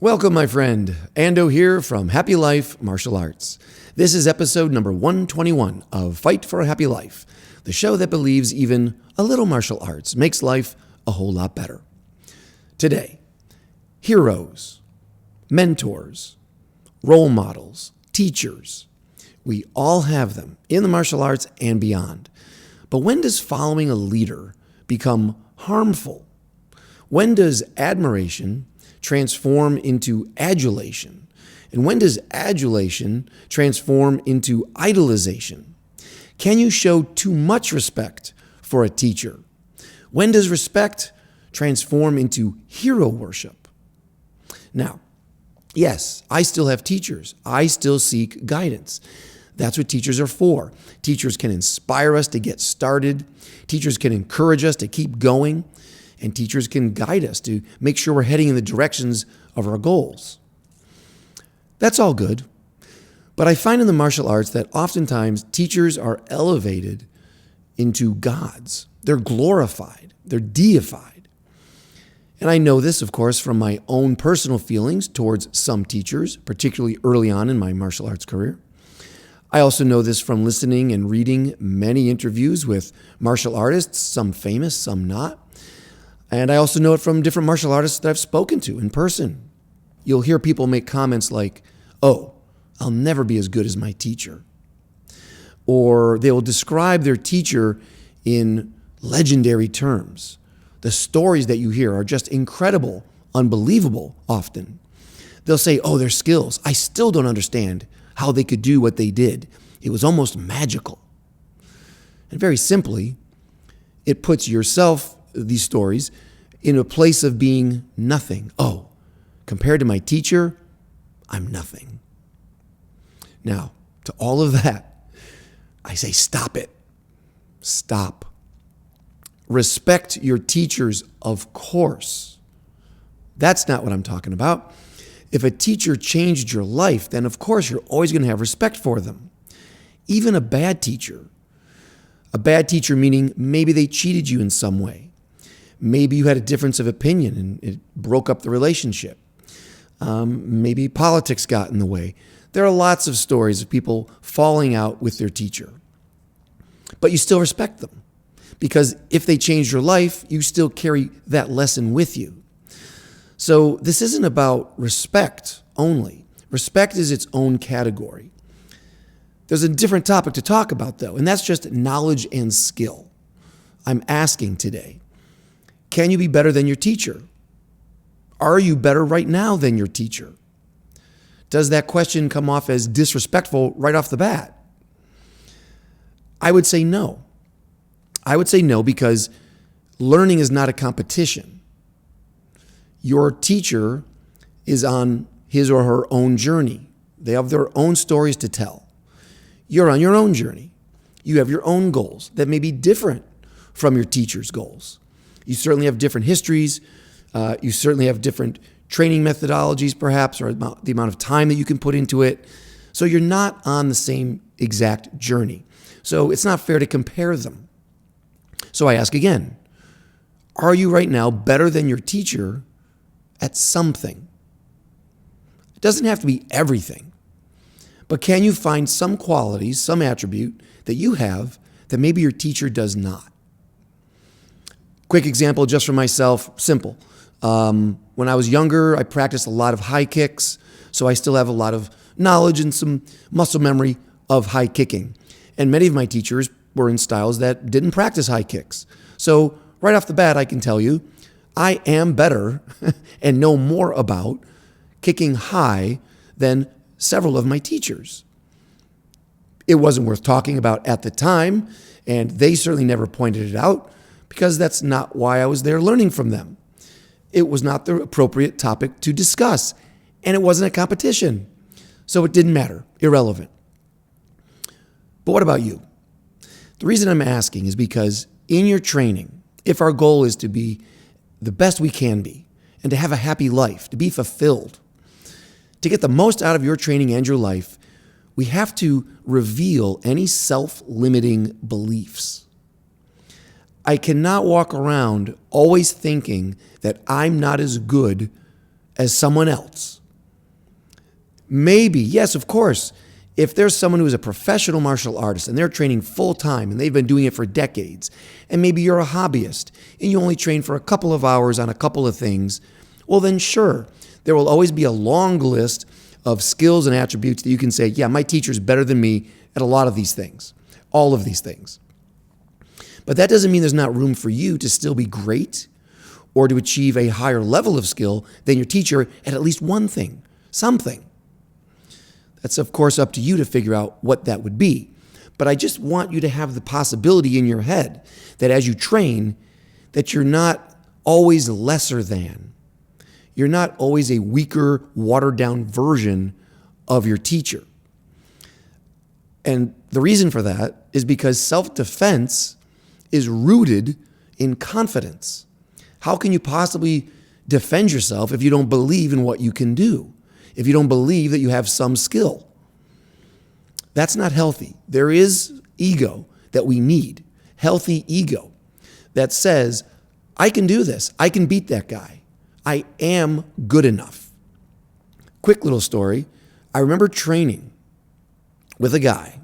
Welcome, my friend. Ando here from Happy Life Martial Arts. This is episode number 121 of Fight for a Happy Life, the show that believes even a little martial arts makes life a whole lot better. Today, heroes, mentors, role models, teachers. We all have them in the martial arts and beyond. But when does following a leader become harmful? When does admiration transform into adulation? And when does adulation transform into idolization? Can you show too much respect for a teacher? When does respect transform into hero worship? Now, yes, I still have teachers. I still seek guidance. That's what teachers are for. Teachers can inspire us to get started. Teachers can encourage us to keep going. And teachers can guide us to make sure we're heading in the directions of our goals. That's all good. But I find in the martial arts that oftentimes teachers are elevated into gods. They're glorified. They're deified. And I know this, of course, from my own personal feelings towards some teachers, particularly early on in my martial arts career. I also know this from listening and reading many interviews with martial artists, some famous, some not. And I also know it from different martial artists that I've spoken to in person. You'll hear people make comments like, "Oh, I'll never be as good as my teacher." Or they will describe their teacher in legendary terms. The stories that you hear are just incredible, unbelievable often. They'll say, "Oh, their skills. I still don't understand how they could do what they did. It was almost magical." And very simply, it puts yourself, these stories, in a place of being nothing. Oh, compared to my teacher, I'm nothing. Now, to all of that, I say stop it. Stop. Respect your teachers, of course. That's not what I'm talking about. If a teacher changed your life, then of course you're always going to have respect for them. Even a bad teacher meaning maybe they cheated you in some way. Maybe you had a difference of opinion and it broke up the relationship. Maybe politics got in the way. There are lots of stories of people falling out with their teacher. But you still respect them because if they changed your life, you still carry that lesson with you. So this isn't about respect only. Respect is its own category. There's a different topic to talk about, though, and that's just knowledge and skill. I'm asking today, can you be better than your teacher? Are you better right now than your teacher? Does that question come off as disrespectful right off the bat? I would say no. I would say no because learning is not a competition. Your teacher is on his or her own journey. They have their own stories to tell. You're on your own journey. You have your own goals that may be different from your teacher's goals. You certainly have different histories. You certainly have different training methodologies, perhaps, or the amount of time that you can put into it. So you're not on the same exact journey. So it's not fair to compare them. So I ask again, are you right now better than your teacher at something? It doesn't have to be everything. But can you find some qualities, some attribute that you have that maybe your teacher does not? Quick example just for myself, simple. When I was younger, I practiced a lot of high kicks, so I still have a lot of knowledge and some muscle memory of high kicking. And many of my teachers were in styles that didn't practice high kicks. So right off the bat, I can tell you, I am better and know more about kicking high than several of my teachers. It wasn't worth talking about at the time, and they certainly never pointed it out because that's not why I was there learning from them. It was not the appropriate topic to discuss, and it wasn't a competition. So it didn't matter, irrelevant. But what about you? The reason I'm asking is because in your training, if our goal is to be the best we can be and to have a happy life, to be fulfilled, to get the most out of your training and your life, we have to reveal any self-limiting beliefs. I cannot walk around always thinking that I'm not as good as someone else. Maybe, yes, of course, if there's someone who's a professional martial artist and they're training full time and they've been doing it for decades, and maybe you're a hobbyist and you only train for a couple of hours on a couple of things, well then sure, there will always be a long list of skills and attributes that you can say, yeah, my teacher's better than me at a lot of these things, all of these things. But that doesn't mean there's not room for you to still be great or to achieve a higher level of skill than your teacher at least one thing, something. That's, of course, up to you to figure out what that would be. But I just want you to have the possibility in your head that as you train, that you're not always lesser than. You're not always a weaker, watered-down version of your teacher. And the reason for that is because self-defense is rooted in confidence. How can you possibly defend yourself if you don't believe in what you can do? If you don't believe that you have some skill? That's not healthy. There is ego that we need, healthy ego that says, I can do this. I can beat that guy. I am good enough. Quick little story. I remember training with a guy,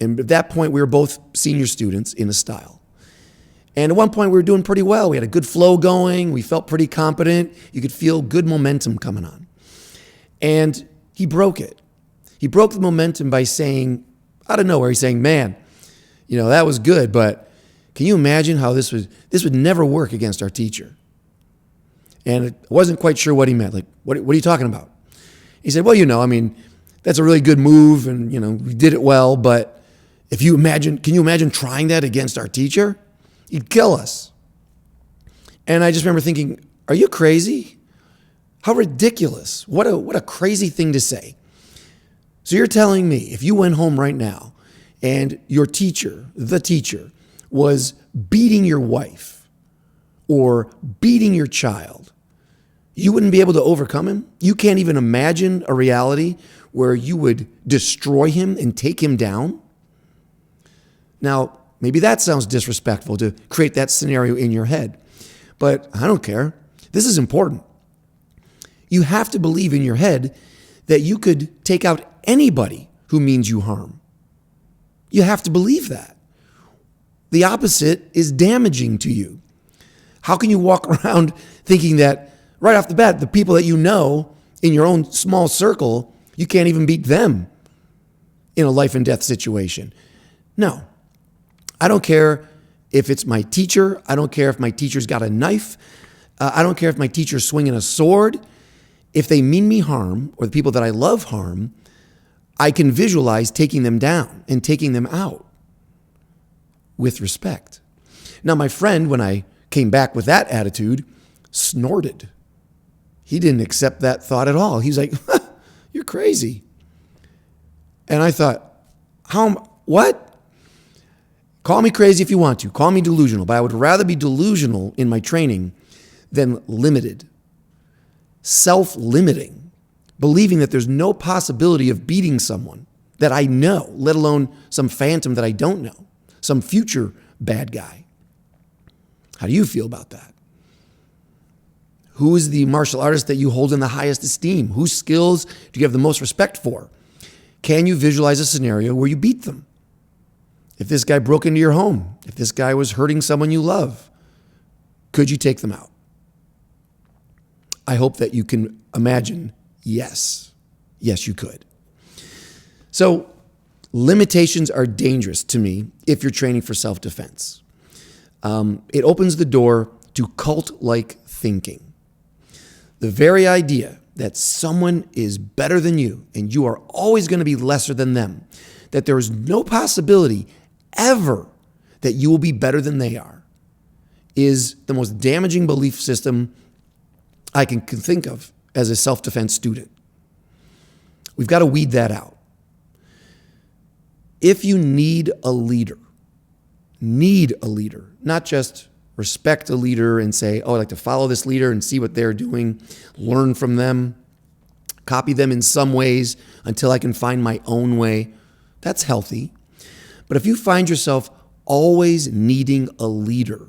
and at that point we were both senior students in a style. And at one point we were doing pretty well. We had a good flow going. We felt pretty competent. You could feel good momentum coming on. And he broke it. He broke the momentum by saying, out of nowhere, he's saying, man, that was good, but can you imagine how this would never work against our teacher? And I wasn't quite sure what he meant. Like, what are you talking about? He said, well, that's a really good move and, we did it well, but can you imagine trying that against our teacher? He'd kill us. And I just remember thinking, are you crazy? How ridiculous. What a crazy thing to say. So you're telling me if you went home right now and your teacher, the teacher, was beating your wife or beating your child, you wouldn't be able to overcome him? You can't even imagine a reality where you would destroy him and take him down? Now, maybe that sounds disrespectful to create that scenario in your head, but I don't care. This is important. You have to believe in your head that you could take out anybody who means you harm. You have to believe that. The opposite is damaging to you. How can you walk around thinking that right off the bat, the people that you know in your own small circle, you can't even beat them in a life and death situation? No. I don't care if it's my teacher. I don't care if my teacher's got a knife. I don't care if my teacher's swinging a sword. If they mean me harm, or the people that I love harm, I can visualize taking them down and taking them out with respect. Now, my friend, when I came back with that attitude, snorted. He didn't accept that thought at all. He's like, you're crazy. And I thought, what? Call me crazy if you want to. Call me delusional, but I would rather be delusional in my training than limited. Self-limiting, believing that there's no possibility of beating someone that I know, let alone some phantom that I don't know, some future bad guy. How do you feel about that? Who is the martial artist that you hold in the highest esteem? Whose skills do you have the most respect for? Can you visualize a scenario where you beat them? If this guy broke into your home, if this guy was hurting someone you love, could you take them out? I hope that you can imagine, yes. Yes, you could. So limitations are dangerous to me if you're training for self-defense. It opens the door to cult-like thinking. The very idea that someone is better than you and you are always going to be lesser than them, that there is no possibility ever that you will be better than they are, is the most damaging belief system I can think of as a self-defense student. We've got to weed that out. If you need a leader, not just respect a leader and say, oh, I'd like to follow this leader and see what they're doing, learn from them, copy them in some ways until I can find my own way. That's healthy. But if you find yourself always needing a leader,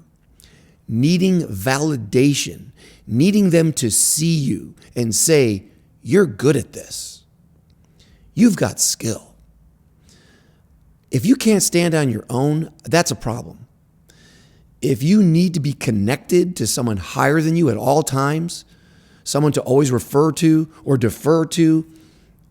needing validation, needing them to see you and say, you're good at this. You've got skill. If you can't stand on your own, that's a problem. If you need to be connected to someone higher than you at all times, someone to always refer to or defer to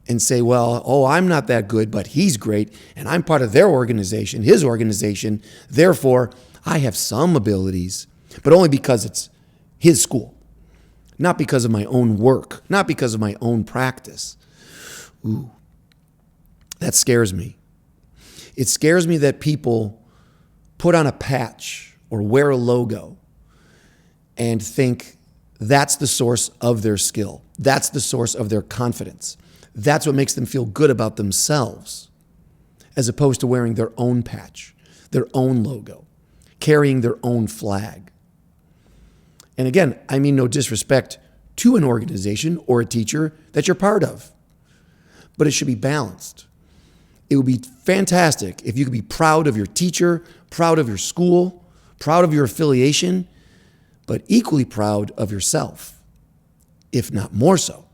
and say, well, oh, I'm not that good, but he's great, and I'm part of their organization, his organization, therefore I have some abilities, but only because it's his school, not because of my own work, not because of my own practice. Ooh, that scares me. It scares me that people put on a patch or wear a logo and think that's the source of their skill. That's the source of their confidence. That's what makes them feel good about themselves, as opposed to wearing their own patch, their own logo, carrying their own flag. And again, I mean no disrespect to an organization or a teacher that you're part of, but it should be balanced. It would be fantastic if you could be proud of your teacher, proud of your school, proud of your affiliation, but equally proud of yourself, if not more so.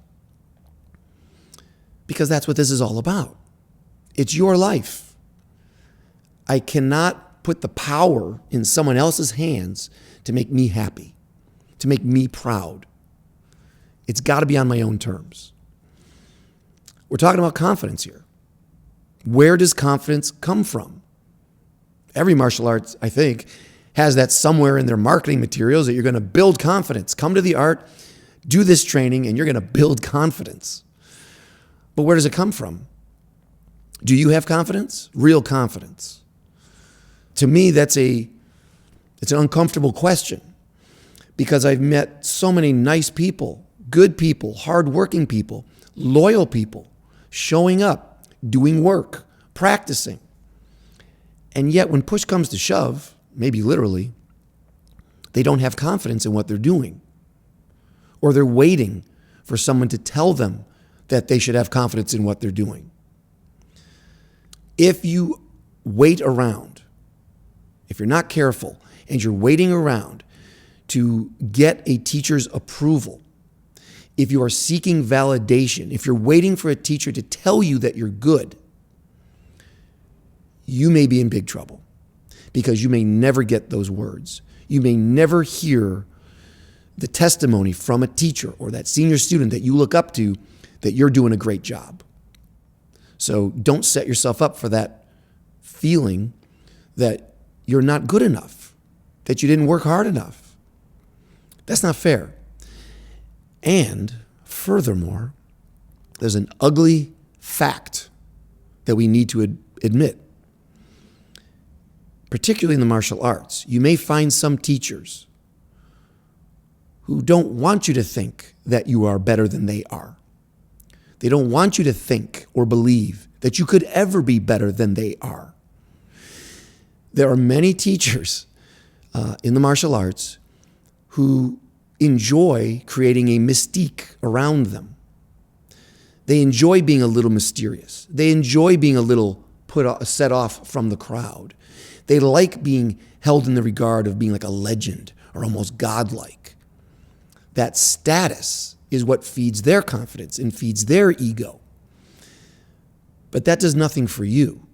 Because that's what this is all about. It's your life. I cannot put the power in someone else's hands to make me happy, to make me proud. It's got to be on my own terms. We're talking about confidence here. Where does confidence come from? Every martial arts, I think, has that somewhere in their marketing materials that you're going to build confidence. Come to the art, do this training, and you're going to build confidence. But where does it come from? Do you have confidence? Real confidence. To me, it's an uncomfortable question, because I've met so many nice people, good people, hardworking people, loyal people, showing up, doing work, practicing. And yet when push comes to shove, maybe literally, they don't have confidence in what they're doing. Or they're waiting for someone to tell them that they should have confidence in what they're doing. If you wait around, if you're not careful and you're waiting around to get a teacher's approval, if you are seeking validation, if you're waiting for a teacher to tell you that you're good, you may be in big trouble, because you may never get those words. You may never hear the testimony from a teacher or that senior student that you look up to that you're doing a great job. So don't set yourself up for that feeling that you're not good enough, that you didn't work hard enough. That's not fair. And furthermore, there's an ugly fact that we need to admit. Particularly in the martial arts, you may find some teachers who don't want you to think that you are better than they are. They don't want you to think or believe that you could ever be better than they are. There are many teachers in the martial arts who enjoy creating a mystique around them. They enjoy being a little mysterious. They enjoy being a little set off from the crowd. They like being held in the regard of being like a legend or almost godlike. That status is what feeds their confidence and feeds their ego. But that does nothing for you.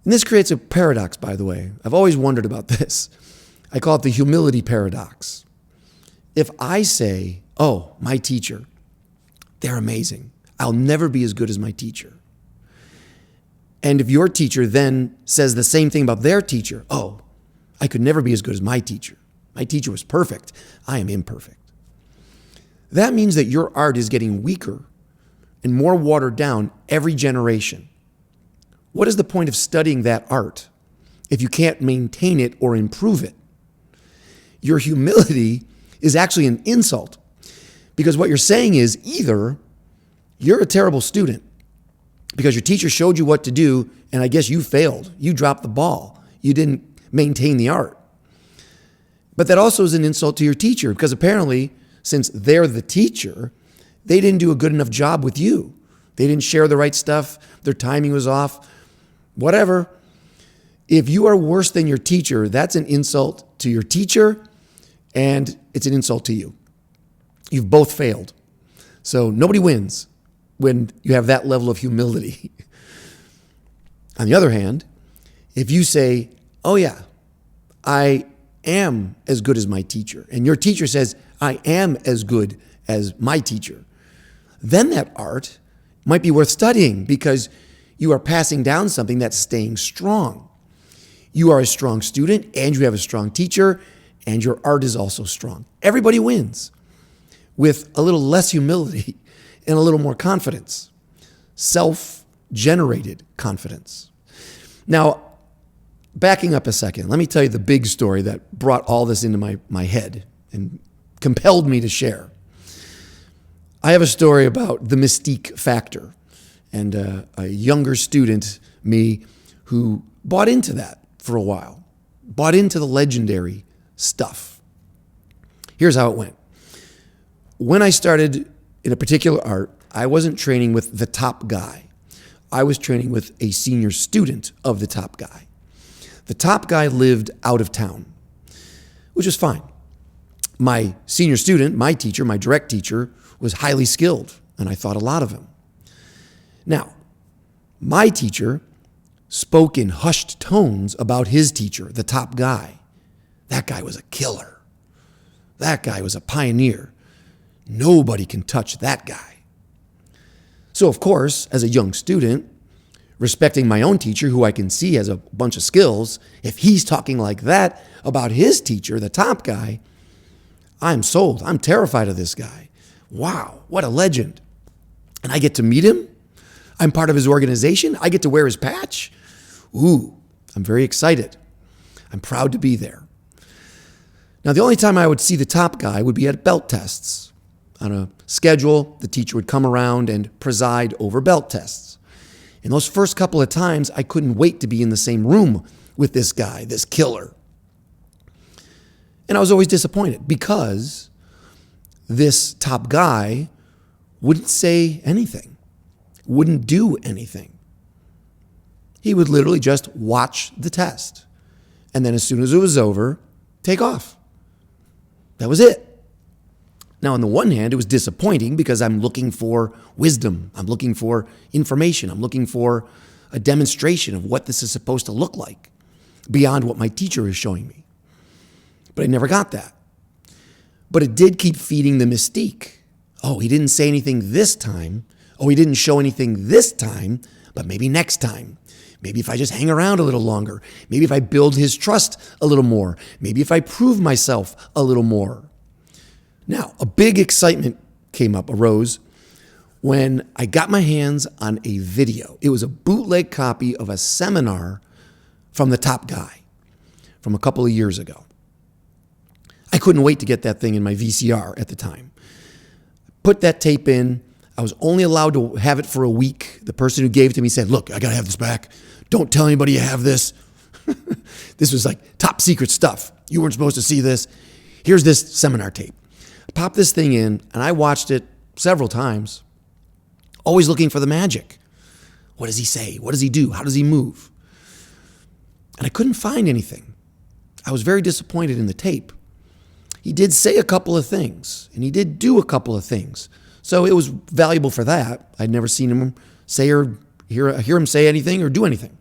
And this creates a paradox, by the way. I've always wondered about this. I call it the humility paradox. If I say, oh, my teacher, they're amazing. I'll never be as good as my teacher. And if your teacher then says the same thing about their teacher, oh, I could never be as good as my teacher. My teacher was perfect. I am imperfect. That means that your art is getting weaker and more watered down every generation. What is the point of studying that art if you can't maintain it or improve it? Your humility is actually an insult, because what you're saying is either you're a terrible student because your teacher showed you what to do and I guess you failed. You dropped the ball. You didn't maintain the art. But that also is an insult to your teacher, because apparently, since they're the teacher, they didn't do a good enough job with you. They didn't share the right stuff. Their timing was off. Whatever. If you are worse than your teacher, that's an insult to your teacher, and it's an insult to you. You've both failed. So nobody wins when you have that level of humility. On the other hand, if you say, oh yeah, I am as good as my teacher, and your teacher says, I am as good as my teacher, then that art might be worth studying because you are passing down something that's staying strong. You are a strong student, and you have a strong teacher, and your art is also strong. Everybody wins with a little less humility and a little more confidence, self-generated confidence. Now, backing up a second, let me tell you the big story that brought all this into my head and compelled me to share. I have a story about the mystique factor and a younger student, me, who bought into that for a while, bought into the legendary stuff. Here's how it went. When I started in a particular art, I wasn't training with the top guy. I was training with a senior student of the top guy. The top guy lived out of town, which was fine. My senior student, my teacher, my direct teacher, was highly skilled, and I thought a lot of him. Now, my teacher spoke in hushed tones about his teacher, the top guy. That guy was a killer. That guy was a pioneer. Nobody can touch that guy. So, of course, as a young student, respecting my own teacher, who I can see has a bunch of skills, if he's talking like that about his teacher, the top guy, I'm sold. I'm terrified of this guy. Wow, what a legend. And I get to meet him. I'm part of his organization. I get to wear his patch. Ooh, I'm very excited. I'm proud to be there. Now, the only time I would see the top guy would be at belt tests. On a schedule, the teacher would come around and preside over belt tests. In those first couple of times, I couldn't wait to be in the same room with this guy, this killer. And I was always disappointed because this top guy wouldn't say anything, wouldn't do anything. He would literally just watch the test. And then as soon as it was over, take off. That was it. Now, on the one hand, it was disappointing because I'm looking for wisdom. I'm looking for information. I'm looking for a demonstration of what this is supposed to look like beyond what my teacher is showing me. But I never got that. But it did keep feeding the mystique. Oh, he didn't say anything this time. Oh, he didn't show anything this time, but maybe next time. Maybe if I just hang around a little longer. Maybe if I build his trust a little more. Maybe if I prove myself a little more. Now, a big excitement arose when I got my hands on a video. It was a bootleg copy of a seminar from the top guy from a couple of years ago. I couldn't wait to get that thing in my VCR at the time. Put that tape in. I was only allowed to have it for a week. The person who gave it to me said, look, I got to have this back. Don't tell anybody you have this. This was like top secret stuff. You weren't supposed to see this. Here's this seminar tape. I popped this thing in, and I watched it several times, always looking for the magic. What does he say? What does he do? How does he move? And I couldn't find anything. I was very disappointed in the tape. He did say a couple of things, and he did do a couple of things. So it was valuable for that. I'd never seen him say or hear him say anything or do anything.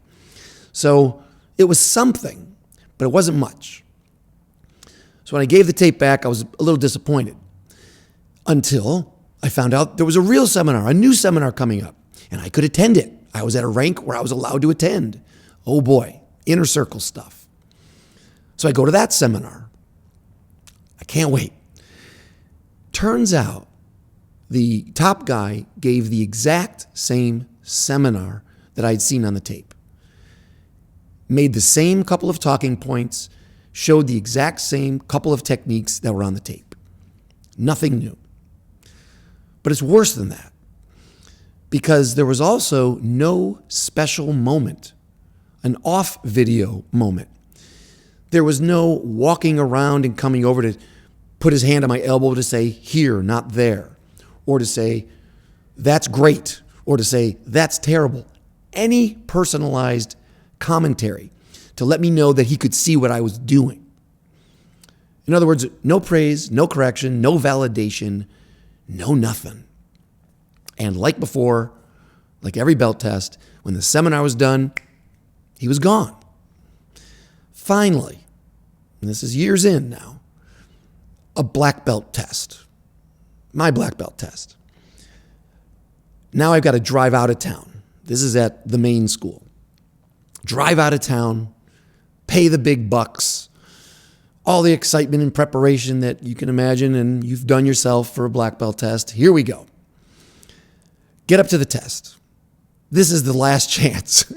So it was something, but it wasn't much. So when I gave the tape back, I was a little disappointed until I found out there was a real seminar, a new seminar coming up, and I could attend it. I was at a rank where I was allowed to attend. Oh boy, inner circle stuff. So I go to that seminar. I can't wait. Turns out the top guy gave the exact same seminar that I'd seen on the tape. Made the same couple of talking points, showed the exact same couple of techniques that were on the tape. Nothing new. But it's worse than that because there was also no special moment, an off video moment. There was no walking around and coming over to put his hand on my elbow to say, here, not there, or to say, that's great, or to say, that's terrible. Any personalized commentary to let me know that he could see what I was doing. In other words, no praise, no correction, no validation, no nothing. And like before, like every belt test, when the seminar was done, he was gone. Finally, and this is years in now, a black belt test. My black belt test. Now I've got to drive out of town. This is at the main school. Drive out of town, pay the big bucks, all the excitement and preparation that you can imagine and you've done yourself for a black belt test. Here we go. Get up to the test. This is the last chance.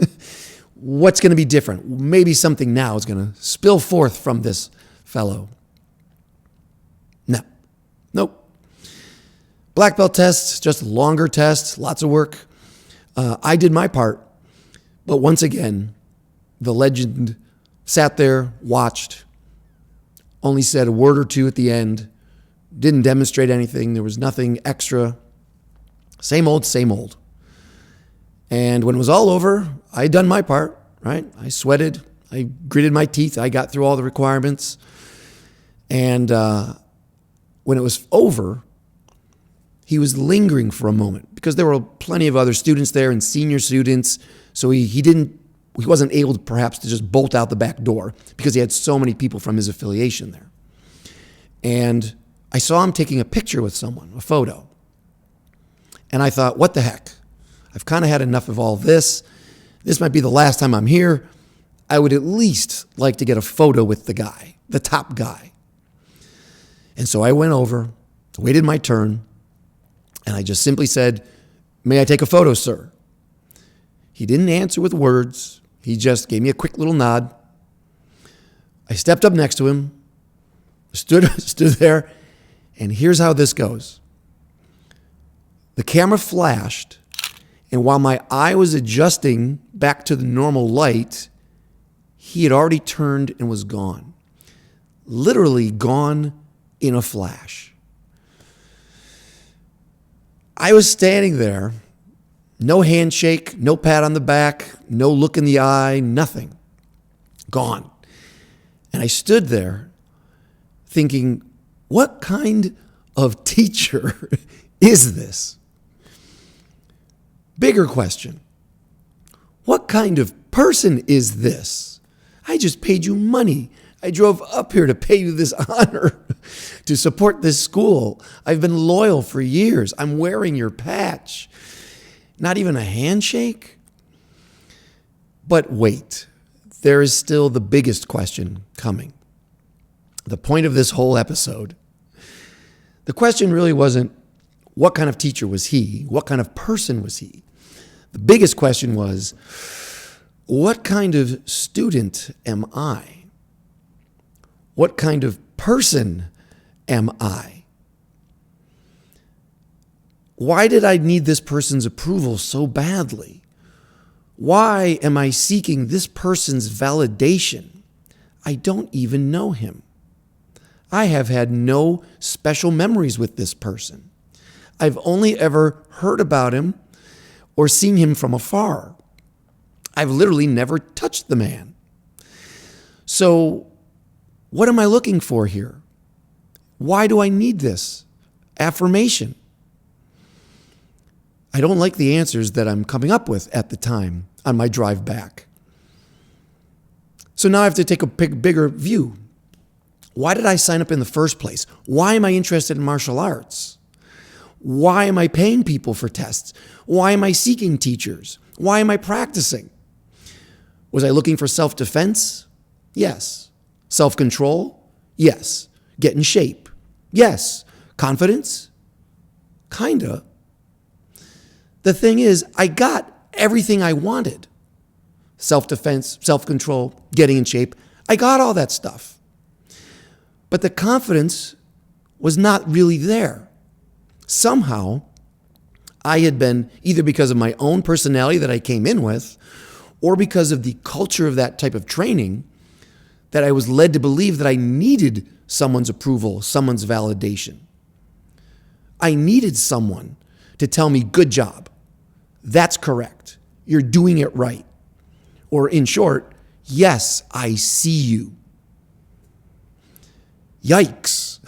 What's going to be different? Maybe something now is going to spill forth from this fellow. No. Nope. Black belt tests, just longer tests, lots of work. I did my part, but once again, the legend sat there, watched, only said a word or two at the end, didn't demonstrate anything. There was nothing extra. Same old, same old. And when it was all over, I had done my part, right? I sweated. I gritted my teeth. I got through all the requirements. And when it was over, he was lingering for a moment because there were plenty of other students there and senior students. So he wasn't able to perhaps to just bolt out the back door because he had so many people from his affiliation there. And I saw him taking a picture with someone, a photo. And I thought, what the heck? I've kind of had enough of all this. This might be the last time I'm here. I would at least like to get a photo with the guy, the top guy. And so I went over, waited my turn, and I just simply said, "May I take a photo, sir?" He didn't answer with words. He just gave me a quick little nod. I stepped up next to him, stood there, and here's how this goes. The camera flashed, and while my eye was adjusting back to the normal light, he had already turned and was gone. Literally gone in a flash. I was standing there, no handshake, no pat on the back, no look in the eye, nothing. Gone. And I stood there thinking, what kind of teacher is this? Bigger question. What kind of person is this? I just paid you money. I drove up here to pay you this honor to support this school. I've been loyal for years. I'm wearing your patch. Not even a handshake? But wait, there is still the biggest question coming. The point of this whole episode, the question really wasn't what kind of teacher was he? What kind of person was he? The biggest question was, what kind of student am I? What kind of person am I? Why did I need this person's approval so badly? Why am I seeking this person's validation? I don't even know him. I have had no special memories with this person. I've only ever heard about him or seen him from afar. I've literally never touched the man. So, what am I looking for here? Why do I need this affirmation? I don't like the answers that I'm coming up with at the time on my drive back. So now I have to take a bigger view. Why did I sign up in the first place? Why am I interested in martial arts? Why am I paying people for tests? Why am I seeking teachers? Why am I practicing? Was I looking for self-defense? Yes. Self-control? Yes. Get in shape? Yes. Confidence? Kinda. The thing is, I got everything I wanted. Self-defense, self-control, getting in shape. I got all that stuff. But the confidence was not really there. Somehow, I had been, either because of my own personality that I came in with, or because of the culture of that type of training, that I was led to believe that I needed someone's approval, someone's validation. I needed someone to tell me, good job. That's correct. You're doing it right. Or in short, yes, I see you. Yikes.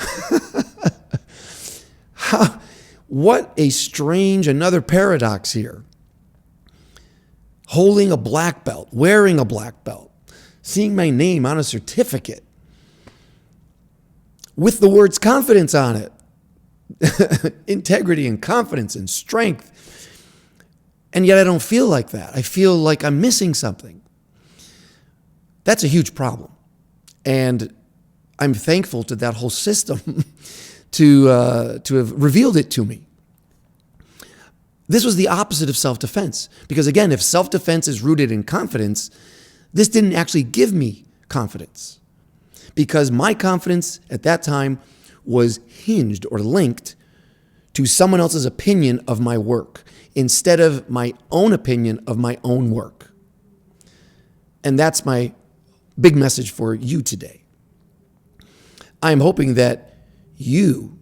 What a strange, another paradox here. Holding a black belt, wearing a black belt, seeing my name on a certificate with the words confidence on it. Integrity and confidence and strength. And yet I don't feel like that. I feel like I'm missing something. That's a huge problem. And I'm thankful to that whole system to have revealed it to me. This was the opposite of self-defense. Because again, if self-defense is rooted in confidence, this didn't actually give me confidence. Because my confidence at that time was hinged or linked to someone else's opinion of my work instead of my own opinion of my own work. And that's my big message for you today. I'm hoping that you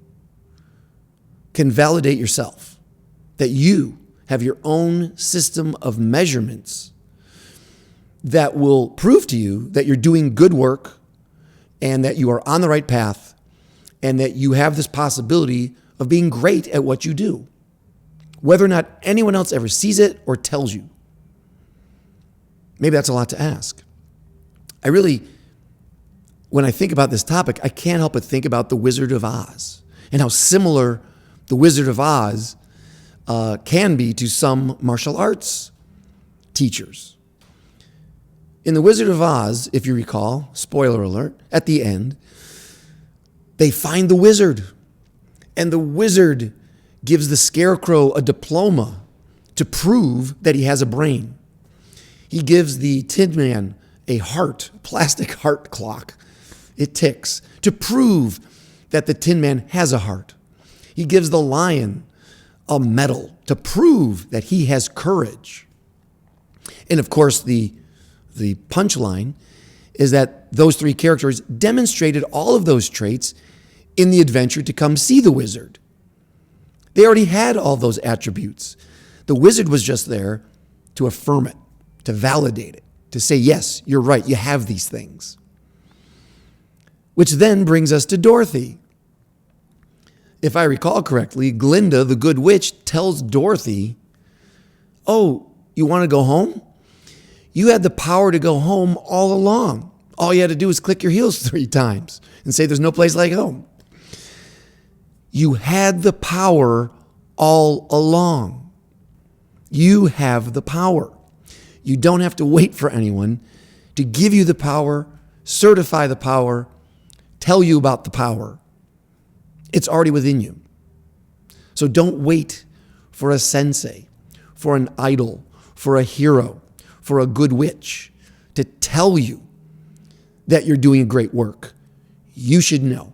can validate yourself, that you have your own system of measurements that will prove to you that you're doing good work and that you are on the right path and that you have this possibility of being great at what you do, whether or not anyone else ever sees it or tells you. Maybe that's a lot to ask. When I think about this topic, I can't help but think about the Wizard of Oz and how similar the Wizard of Oz can be to some martial arts teachers. In the Wizard of Oz, if you recall, spoiler alert, at the end, they find the wizard. And the wizard gives the scarecrow a diploma to prove that he has a brain. He gives the Tin Man a plastic heart clock. It ticks to prove that the Tin Man has a heart. He gives the lion a medal to prove that he has courage. And of course, the punchline is that those three characters demonstrated all of those traits in the adventure to come see the wizard. They already had all those attributes. The wizard was just there to affirm it, to validate it, to say, yes, you're right, you have these things. Which then brings us to Dorothy. If I recall correctly, Glinda, the good witch, tells Dorothy, oh, you want to go home? You had the power to go home all along. All you had to do was click your heels 3 times and say there's no place like home. You had the power all along. You have the power. You don't have to wait for anyone to give you the power, certify the power, tell you about the power. It's already within you. So don't wait for a sensei, for an idol, for a hero, for a good witch to tell you that you're doing great work. You should know.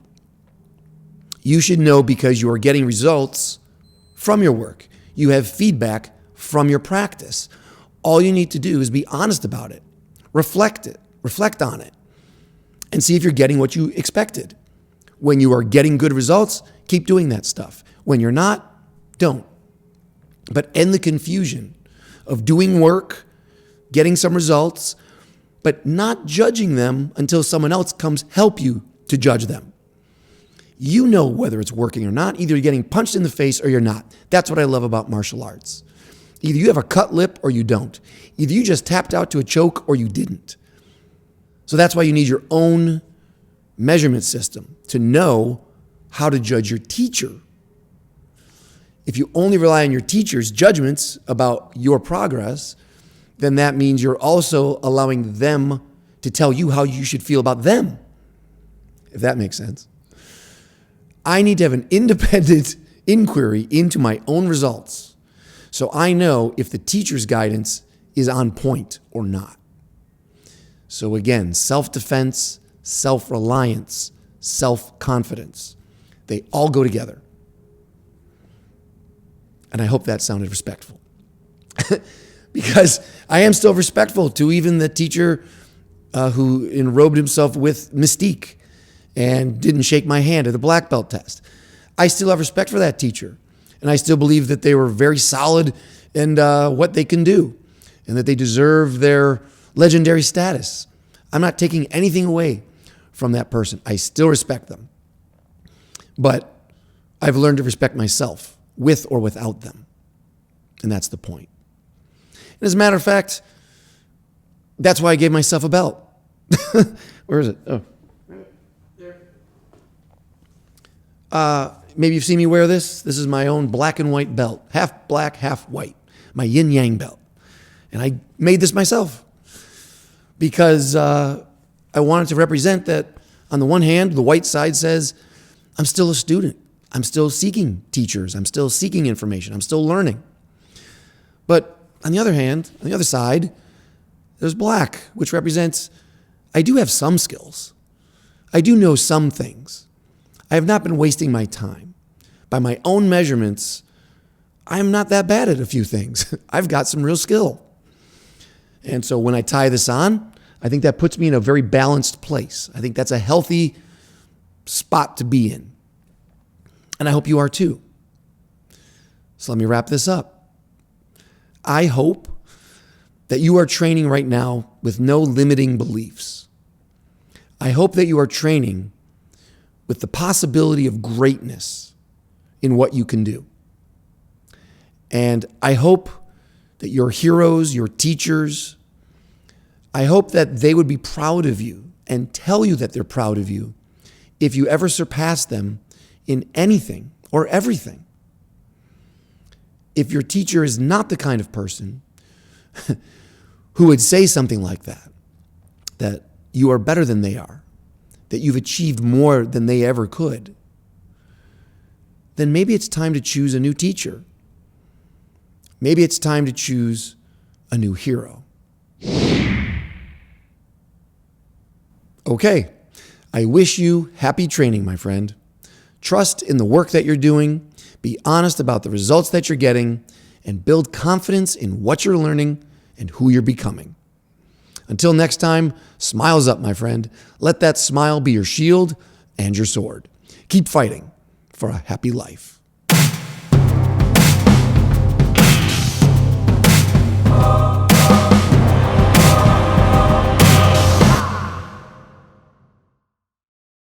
You should know because you are getting results from your work. You have feedback from your practice. All you need to do is be honest about it, reflect on it, and see if you're getting what you expected. When you are getting good results, keep doing that stuff. When you're not, don't. But end the confusion of doing work, getting some results, but not judging them until someone else comes help you to judge them. You know whether it's working or not. Either you're getting punched in the face or you're not. That's what I love about martial arts. Either you have a cut lip or you don't. Either you just tapped out to a choke or you didn't. So that's why you need your own measurement system to know how to judge your teacher. If you only rely on your teacher's judgments about your progress, then that means you're also allowing them to tell you how you should feel about them, if that makes sense. I need to have an independent inquiry into my own results so I know if the teacher's guidance is on point or not. So again, self-defense, self-reliance, self-confidence, they all go together. And I hope that sounded respectful. Because I am still respectful to even the teacher who enrobed himself with mystique and didn't shake my hand at the black belt test. I still have respect for that teacher. And I still believe that they were very solid in what they can do and that they deserve their legendary status. I'm not taking anything away from that person. I still respect them. But I've learned to respect myself with or without them. And that's the point. And as a matter of fact, that's why I gave myself a belt. Where is it? Oh. Maybe you've seen me wear this. This is my own black and white belt. Half black, half white. My yin-yang belt. And I made this myself because I wanted to represent that on the one hand, the white side says, I'm still a student. I'm still seeking teachers. I'm still seeking information. I'm still learning. But on the other hand, on the other side, there's black, which represents I do have some skills. I do know some things. I have not been wasting my time. By my own measurements, I am not that bad at a few things. I've got some real skill. And so when I tie this on, I think that puts me in a very balanced place. I think that's a healthy spot to be in. And I hope you are too. So let me wrap this up. I hope that you are training right now with no limiting beliefs. I hope that you are training with the possibility of greatness in what you can do. And I hope that your heroes, your teachers, I hope that they would be proud of you and tell you that they're proud of you if you ever surpass them in anything or everything. If your teacher is not the kind of person who would say something like that you are better than they are, that you've achieved more than they ever could, then maybe it's time to choose a new teacher. Maybe it's time to choose a new hero. Okay, I wish you happy training, my friend. Trust in the work that you're doing, be honest about the results that you're getting, and build confidence in what you're learning and who you're becoming. Until next time, smiles up, my friend. Let that smile be your shield and your sword. Keep fighting for a happy life.